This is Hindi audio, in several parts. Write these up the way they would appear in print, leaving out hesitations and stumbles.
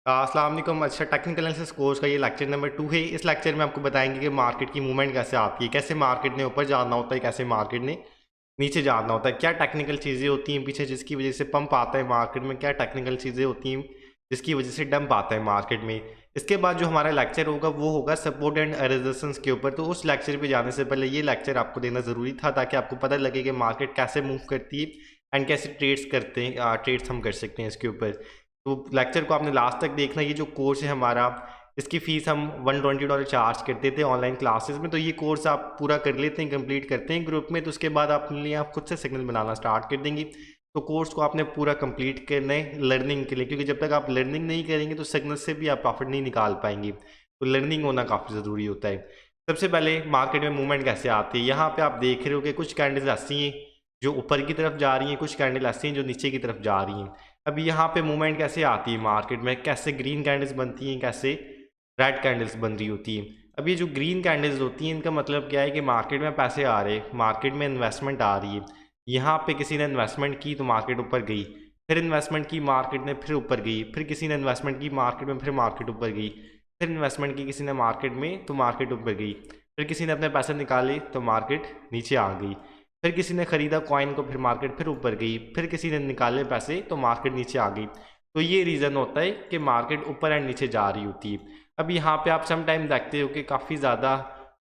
अस्सलाम वालेकुम। अच्छा, टेक्निकल एनालिसिस कोर्स का ये लेक्चर नंबर 2 है। इस लेक्चर में आपको बताएंगे कि मार्केट की मूवमेंट कैसे आती है, कैसे मार्केट ने ऊपर जाना होता है, कैसे मार्केट ने नीचे जाना होता है, क्या टेक्निकल चीज़ें होती हैं पीछे जिसकी वजह से पंप आता है मार्केट में, क्या टेक्निकल चीज़ें होती हैं जिसकी वजह से डंप आता है मार्केट में। इसके बाद जो हमारा लेक्चर होगा वो होगा सपोर्ट एंड रेजिस्टेंस के ऊपर। तो उस लेक्चर पे जाने से पहले ये लेक्चर आपको देना ज़रूरी था ताकि आपको पता लगे कि मार्केट कैसे मूव करती है एंड कैसे ट्रेड्स करते हैं, ट्रेड्स हम कर सकते हैं इसके ऊपर। तो लेक्चर को आपने लास्ट तक देखना। ये जो कोर्स है हमारा, इसकी फ़ीस हम $120 चार्ज करते थे ऑनलाइन क्लासेस में। तो ये कोर्स आप पूरा कर लेते हैं, कंप्लीट करते हैं ग्रुप में, तो उसके बाद अपने लिए आप खुद से सिग्नल बनाना स्टार्ट कर देंगे। तो कोर्स को आपने पूरा कंप्लीट करना है लर्निंग के लिए, क्योंकि जब तक आप लर्निंग नहीं करेंगे तो सिग्नल से भी आप प्रॉफिट नहीं निकाल पाएंगे। तो लर्निंग होना काफ़ी ज़रूरी होता है। सबसे पहले मार्केट में मूवमेंट कैसे आती है, यहाँ पे आप देख रहे हो कि कुछ कैंडल्स ऐसी हैं जो ऊपर की तरफ जा रही हैं, कुछ कैंडल ऐसी हैं जो नीचे की तरफ जा रही हैं। अब यहाँ पे मूवमेंट कैसे आती है मार्केट में, कैसे ग्रीन कैंडल्स बनती हैं, कैसे रेड कैंडल्स बन रही होती हैं। अब ये जो ग्रीन कैंडल्स होती हैं इनका मतलब क्या है कि मार्केट में पैसे आ रहे हैं, मार्केट में इन्वेस्टमेंट आ रही है। यहाँ पे किसी ने इन्वेस्टमेंट की तो मार्केट ऊपर गई, फिर इन्वेस्टमेंट की मार्केट ने फिर ऊपर गई, फिर किसी ने इन्वेस्टमेंट की मार्केट में फिर मार्केट ऊपर गई, फिर इन्वेस्टमेंट की किसी ने मार्केट में तो मार्केट ऊपर गई, फिर किसी ने अपने पैसे निकाले तो मार्केट नीचे आ गई, फिर किसी ने ख़रीदा कॉइन को फिर मार्केट फिर ऊपर गई, फिर किसी ने निकाले पैसे तो मार्केट नीचे आ गई। तो ये रीज़न होता है कि मार्केट ऊपर एंड नीचे जा रही होती है। अब यहाँ पे आप सम टाइम देखते हो कि काफ़ी ज़्यादा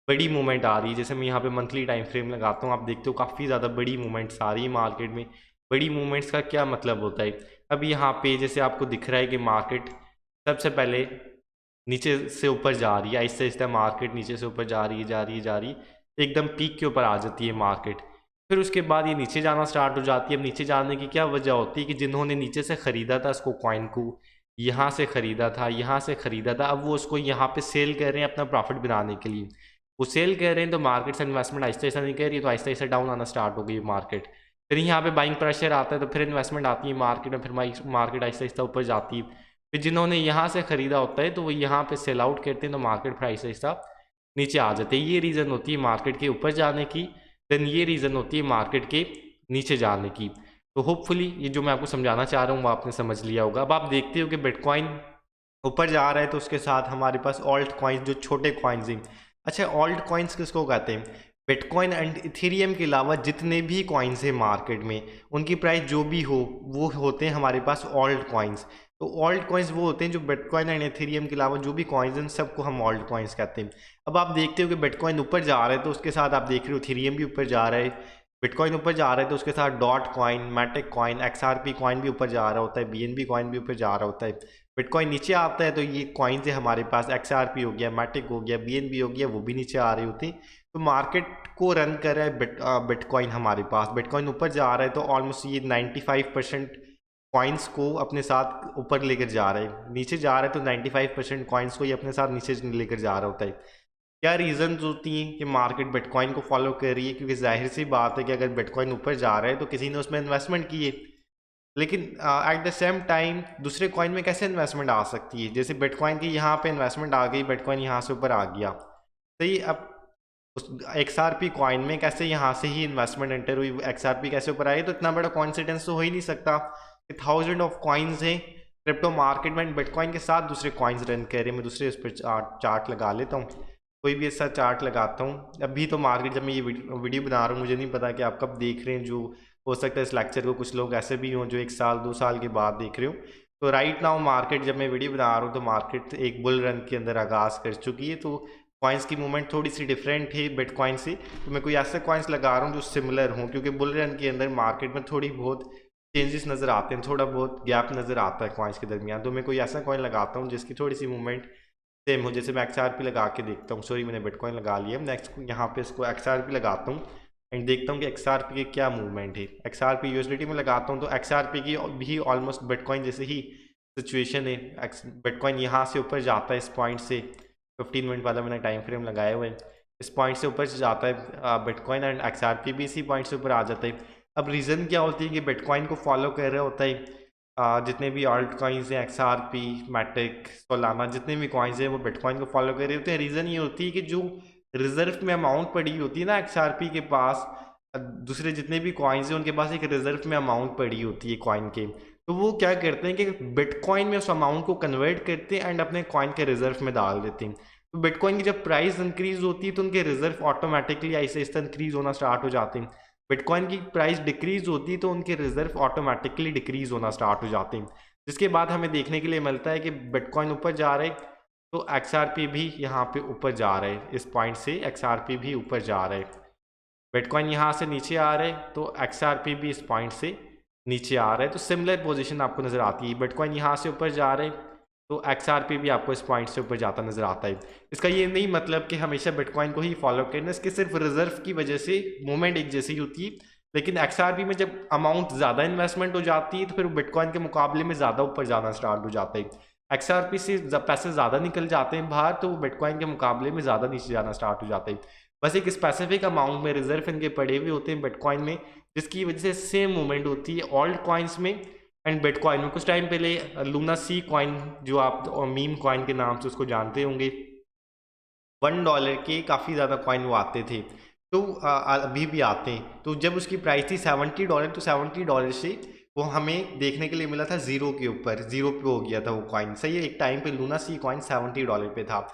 बड़ी मूवमेंट आ रही है। जैसे मैं यहाँ पे मंथली टाइम फ्रेम लगाता हूँ, आप देखते हो काफ़ी ज़्यादा बड़ी मूवमेंट्स आ रही है मार्केट में। बड़ी मूवमेंट्स का क्या मतलब होता है, अब यहाँ पे जैसे आपको दिख रहा है कि मार्केट सबसे पहले नीचे से ऊपर जा रही है, आहिस्ता आहिस्ता मार्केट नीचे से ऊपर जा रही है, जा रही है, जा रही है, एकदम पीक के ऊपर आ जाती है मार्केट। फिर उसके बाद ये नीचे जाना स्टार्ट हो जाती है। अब नीचे जाने की क्या वजह होती है कि जिन्होंने नीचे से ख़रीदा था इसको, कॉइन को यहाँ से ख़रीदा था, यहाँ से ख़रीदा था, अब वो उसको यहाँ पे सेल कर रहे हैं अपना प्रॉफिट बनाने के लिए। वो सेल कर रहे हैं तो मार्केट से इन्वेस्टमेंट आहिस्ता आहिस्ता नहीं कर रही है, तो आहिस्ता आहिस्ता डाउन आना स्टार्ट हो गई मार्केट। फिर यहाँ पे बाइंग प्रेशर आता है तो फिर इन्वेस्टमेंट आती है मार्केट में, फिर मार्केट आहिस्ता आहिस्ता ऊपर जाती है। फिर जिन्होंने यहाँ से ख़रीदा होता है तो वो यहाँ पे सेल आउट करते हैं तो मार्केट फिर आहिस्ता आहिस्ता नीचे आ जाते हैं। ये रीज़न होती है मार्केट के ऊपर जाने की। देन ये रीज़न होती है मार्केट के नीचे जाने की। तो होपफुली ये जो मैं आपको समझाना चाह रहा हूँ वो आपने समझ लिया होगा। अब आप देखते हो कि बिटकॉइन ऊपर जा रहा है तो उसके साथ हमारे पास ऑल्ट कॉइन्स, जो छोटे कॉइन्स हैं। अच्छा, ऑल्ट कॉइन्स किसको कहते हैं? बिटकॉइन एंड इथेरियम के अलावा जितने भी कॉइन्स हैं मार्केट में, उनकी प्राइस जो भी हो वो होते हैं हमारे पास ऑल्ट कॉइन्स। तो ऑल्ट कॉइन्स वो होते हैं जो बिटकॉइन एंड इथेरियम के अलावा जो भी कॉइन्स हैं सबको हम ऑल्ट कॉइन्स कहते हैं। अब आप देखते हो कि बिटकॉइन ऊपर जा रहा है तो उसके साथ आप देख रहे हो इथेरियम भी ऊपर जा रहा है। बिटकॉइन ऊपर जा रहा है तो उसके साथ dot coin, Matic coin, XRP coin भी ऊपर जा रहा होता है, बीएनबी कॉइन भी ऊपर जा रहा होता है। बिटकॉइन नीचे आता है तो ये कॉइन्स है हमारे पास, एक्सआरपी हो गया, मैटिक हो गया, बीएनबी हो गया, वो भी नीचे आ रही होती। तो मार्केट को रन कर रहा है बिटकॉइन हमारे पास। बिटकॉइन ऊपर जा रहा है तो ऑलमोस्ट ये 95% कॉइन्स को अपने साथ ऊपर लेकर जा रहा है। नीचे जा रहा है तो 95% कॉइन्स को ये अपने साथ नीचे लेकर जा रहा होता है। क्या रीज़न्स होती हैं कि मार्केट बिटकॉइन को फॉलो कर रही है? क्योंकि जाहिर सी बात है कि अगर बिटकॉइन ऊपर जा रहा है तो किसी ने उसमें इन्वेस्टमेंट की है, लेकिन एट द सेम टाइम दूसरे कॉइन में कैसे इन्वेस्टमेंट आ सकती है? जैसे बिटकॉइन की यहाँ पे इन्वेस्टमेंट आ गई, बिटकॉइन यहाँ से ऊपर आ गया, सही। अब उस XRP कॉइन में कैसे यहाँ से ही इन्वेस्टमेंट एंटर हुई, XRP कैसे ऊपर आई? तो इतना बड़ा कॉन्सिडेंस तो हो ही नहीं सकता कि थाउजेंड ऑफ कॉइन्स हैं क्रिप्टो मार्केट में, बिटकॉइन के साथ दूसरे कॉइन्स रन कर रहे हैं। मैं दूसरे उस पर चार्ट लगा लेता हूँ, कोई भी ऐसा चार्ट लगाता हूँ। अभी तो मार्केट, जब मैं ये वीडियो बना रहा हूँ, मुझे नहीं पता कि आप कब देख रहे हैं। जो हो सकता है इस लेक्चर को कुछ लोग ऐसे भी हों जो 1 साल 2 साल के बाद देख रहे हो। तो राइट नाउ मार्केट, जब मैं वीडियो बना रहा हूँ तो मार्केट एक बुल रन के अंदर आगाज़ कर चुकी है। तो कॉइन्स की मूवमेंट थोड़ी सी डिफरेंट है बिटकॉइन से। तो मैं कोई ऐसे कॉइन्स लगा रहा हूँ जो सिमिलर हों, क्योंकि बुल रन के अंदर मार्केट में थोड़ी बहुत चेंजेस नज़र आते हैं, थोड़ा बहुत गैप नज़र आता है कॉइन्स के दरमियान। तो मैं कोई ऐसा कॉइन लगाता हूँ जिसकी थोड़ी सी मूवमेंट सेम हो। जैसे मैं XRP लगा के देखता हूँ, सॉरी मैंने बिटकॉइन लगा लिया, नेक्स्ट यहाँ पे इसको XRP लगाता हूँ एंड देखता हूँ कि XRP की क्या मूवमेंट है। XRP USDT में लगाता हूँ तो XRP की भी ऑलमोस्ट बिटकॉइन जैसे ही सिचुएशन है। बिटकॉइन यहाँ से ऊपर जाता है इस पॉइंट से, 15 मिनट वाला मैंने टाइम फ्रेम लगाए हुए हैं, इस पॉइंट से ऊपर जाता है बिटकॉइन एंड XRP भी इसी पॉइंट से ऊपर आ जाता है। अब रीज़न क्या होती है कि बिटकॉइन को फॉलो कर रहा होता है जितने भी ऑल्ट कॉइन्स हैं, XRP, मैटिक, सोलाना, जितने भी कॉइन्स हैं वो बिटकॉइन को फॉलो कर रहे होते हैं। रीज़न ये होती है कि जो रिजर्व में अमाउंट पड़ी होती है ना XRP के पास, दूसरे जितने भी कॉइन्स हैं उनके पास एक रिजर्व में अमाउंट पड़ी होती है कॉइन के। तो वो क्या करते हैं कि बिटकॉइन में उस अमाउंट को कन्वर्ट करते हैं एंड अपने कॉइन के रिजर्व में डाल देते हैं। तो बिटकॉइन की जब प्राइस इंक्रीज होती है तो उनके रिजर्व ऑटोमेटिकली ऐसे ऐसे इंक्रीज होना स्टार्ट हो जाते हैं। बिटकॉइन की प्राइस डिक्रीज होती है तो उनके रिजर्व ऑटोमेटिकली डिक्रीज होना स्टार्ट हो जाते हैं, जिसके बाद हमें देखने के लिए मिलता है कि बिटकॉइन ऊपर जा रहा है तो XRP भी यहाँ पे ऊपर जा रहा है, इस पॉइंट से XRP भी ऊपर जा रहा है। बिटकॉइन यहाँ से नीचे आ रहा है तो XRP भी इस पॉइंट से नीचे आ रहा है। तो सिमिलर पोजीशन आपको नज़र आती है, बिटकॉइन यहाँ से ऊपर जा रहा है तो XRP भी आपको इस पॉइंट से ऊपर जाता नज़र आता है। इसका ये नहीं मतलब कि हमेशा बिटकॉइन को ही फॉलो करना, इसके सिर्फ रिजर्व की वजह से मूवमेंट एक जैसी होती है, लेकिन XRP में जब अमाउंट ज़्यादा इन्वेस्टमेंट हो जाती है तो फिर बिटकॉइन के मुकाबले में ज़्यादा ऊपर जाना स्टार्ट हो जाता है। XRP से जब पैसे ज़्यादा निकल जाते हैं बाहर तो बिटकॉइन के मुकाबले में ज़्यादा नीचे जाना स्टार्ट हो जाता है। बस एक स्पेसिफिक अमाउंट में रिजर्व इनके पड़े हुए होते हैं बिटकॉइन में, जिसकी वजह से सेम मूवमेंट होती है ऑल्ट कॉइन्स में एंड बिटकॉइन में। कुछ टाइम पहले लूना सी कॉइन, जो आप मीम कॉइन के नाम से उसको जानते होंगे, $1 के काफ़ी ज़्यादा कॉइन वो आते थे, तो अभी भी आते हैं। तो जब उसकी प्राइस थी $70, तो $70 से वो हमें देखने के लिए मिला था ज़ीरो के ऊपर, ज़ीरो पे हो गया था वो कॉइन। सही है, एक टाइम पे लूना सी कॉइन $70 पे था।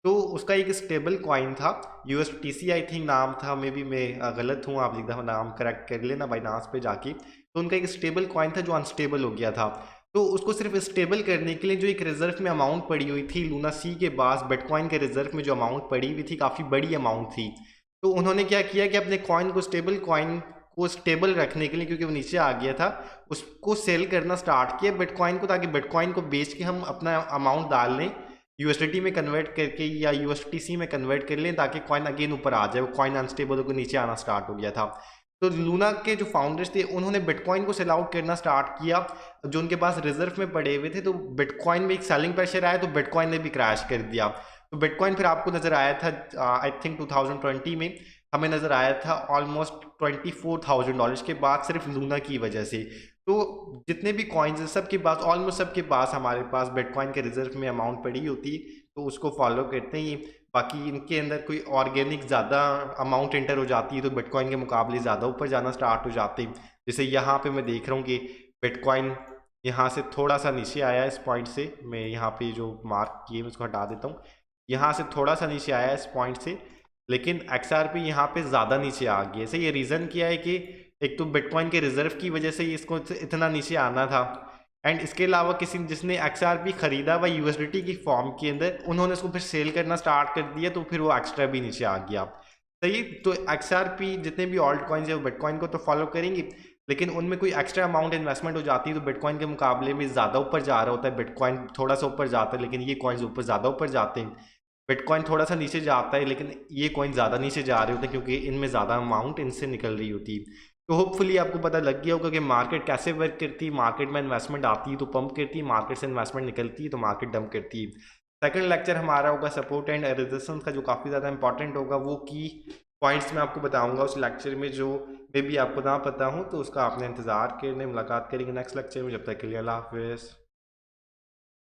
तो उसका एक स्टेबल कॉइन था, USTC आई थिंक नाम था, मे बी मैं गलत हूँ, आप एक दफ़ा नाम करेक्ट कर लेना बाइनांस पे जाके। तो उनका एक स्टेबल कॉइन था जो अनस्टेबल हो गया था, तो उसको सिर्फ स्टेबल करने के लिए जो एक रिजर्व में अमाउंट पड़ी हुई थी लूना सी के पास, बिटकॉइन के रिजर्व में जो अमाउंट पड़ी हुई थी काफ़ी बड़ी अमाउंट थी, तो उन्होंने क्या किया कि अपने कॉइन को स्टेबल रखने के लिए, क्योंकि वो नीचे आ गया था, उसको सेल करना स्टार्ट किया बिटकॉइन को, ताकि बिटकॉइन को बेच के हम अपना अमाउंट डाल लें, USDT में कन्वर्ट करके या USTC में कन्वर्ट कर लें, ताकि कॉइन अगेन ऊपर आ जाए। वो कॉइन अनस्टेबल होकर नीचे आना स्टार्ट हो गया था। तो लूना के जो फाउंडर्स थे उन्होंने बिटकॉइन को सेल आउट करना स्टार्ट किया जो उनके पास रिजर्व में पड़े हुए थे, तो बिटकॉइन में एक सेलिंग प्रेशर आया तो बिटकॉइन ने भी क्रैश कर दिया। तो बिटकॉइन फिर आपको नज़र आया था आई थिंक 2020 में हमें नज़र आया था ऑलमोस्ट $24,000 के बाद, सिर्फ लूना की वजह से। तो जितने भी कॉइन्स हैं सबके पास, ऑलमोस्ट सबके पास, हमारे पास बिटकॉइन के रिजर्व में अमाउंट पड़ी होती है, तो उसको फॉलो करते हैं। बाकी इनके अंदर कोई ऑर्गेनिक ज़्यादा अमाउंट एंटर हो जाती है तो बिटकॉइन के मुकाबले ज़्यादा ऊपर जाना स्टार्ट हो जाते हैं। जैसे यहाँ पे मैं देख रहा हूँ कि बिटकॉइन यहाँ से थोड़ा सा नीचे आया इस पॉइंट से, मैं यहाँ पे जो मार्क किए मैं उसको हटा देता हूँ, यहाँ से थोड़ा सा नीचे आया इस पॉइंट से, लेकिन XRP यहाँ पे ज़्यादा नीचे आ गया। सही, ये रीज़न क्या है कि एक तो बिटकॉइन के रिजर्व की वजह से इसको इतना नीचे आना था, एंड इसके अलावा किसी जिसने XRP खरीदा हुआ USDT की फॉर्म के अंदर, उन्होंने उसको फिर सेल करना स्टार्ट कर दिया, तो फिर वो एक्स्ट्रा भी नीचे आ गया। सही, तो XRP जितने भी ऑल्ट कॉइन्स है वो बिटकॉइन को तो फॉलो करेंगे, लेकिन उनमें कोई एक्स्ट्रा अमाउंट इन्वेस्टमेंट हो जाती है तो बिटकॉइन के मुकाबले में ज़्यादा ऊपर जा रहा होता है। बिटकॉइन थोड़ा सा ऊपर जाता है लेकिन ये कॉइन्स ऊपर ज़्यादा ऊपर जाते हैं, बिटकॉइन थोड़ा सा नीचे जाता है लेकिन ये कॉइन ज़्यादा नीचे जा रहे होते हैं, क्योंकि इनमें ज़्यादा अमाउंट इनसे निकल रही होती है। तो होपफुली आपको पता लग गया होगा कि मार्केट कैसे वर्क करती है। मार्केट में इन्वेस्टमेंट आती है तो पंप करती है, मार्केट से इन्वेस्टमेंट निकलती है तो मार्केट डंप करती है। सेकंड लेक्चर हमारा होगा सपोर्ट एंड रेजिस्टेंस का, जो काफ़ी ज़्यादा इंपॉर्टेंट होगा। वो की पॉइंट्स मैं आपको बताऊंगा उस लेक्चर में, जो मे बी आपको ना पता हो, तो उसका आपने इंतज़ार करने, मुलाकात करेंगे नेक्स्ट लेक्चर में। जब तक के लिए अल्लाह हाफिज़।